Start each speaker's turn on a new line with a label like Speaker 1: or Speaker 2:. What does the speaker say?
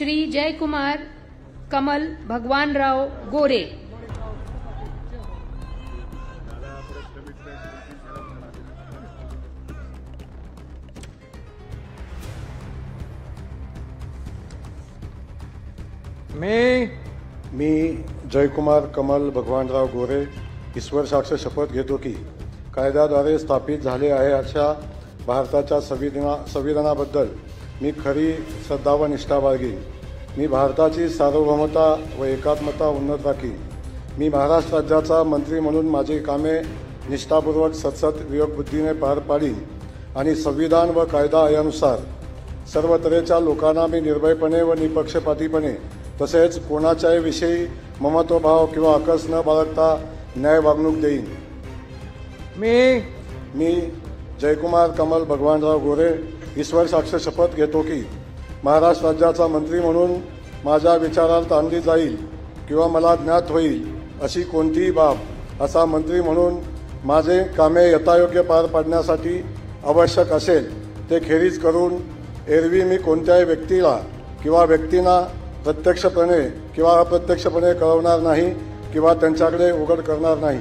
Speaker 1: श्री जयकुमार कमल भगवानराव गोरे।
Speaker 2: मी जयकुमार कमल भगवानराव गोरे ईश्वर साक्ष शपथ घेतो की कायद्याद्वारे स्थापित झाले आहे अशा भारताच्या संविधानाबद्दल मी खरी श्रद्धा व निष्ठा बाळगीन। मी भारताची सार्वभौमता व एकात्मता उन्नत राखीन। मी महाराष्ट्र राज्याचा मंत्री म्हणून माझी कामे निष्ठापूर्वक सतत विवेकबुद्धीने पार पाडीन आणि संविधान व कायदा यानुसार सर्व तऱ्हेच्या लोकांना मी निर्भयपणे व निपक्षपातीपणे तसेच कोणाच्याही विषयी ममत्वभाव किंवा आकस न बाळगता न्याय वागणूक देईन। मी जयकुमार कमल भगवानराव गोरे ईश्वर साक्ष शपथ घेतो की महाराष्ट्र राज्याचा मंत्री म्हणून माझ्या विचारात आणली जाईल किंवा मला ज्ञात होईल अशी कोणतीही बाब असा मंत्री म्हणून माझे कामे यथायोग्य पार पाडण्यासाठी आवश्यक असेल ते खेरीज करून एरवी मी कोणत्याही व्यक्तीला किंवा व्यक्तींना प्रत्यक्षपणे किंवा अप्रत्यक्षपणे कळवणार नाही किंवा त्यांच्याकडे उघड करणार नाही।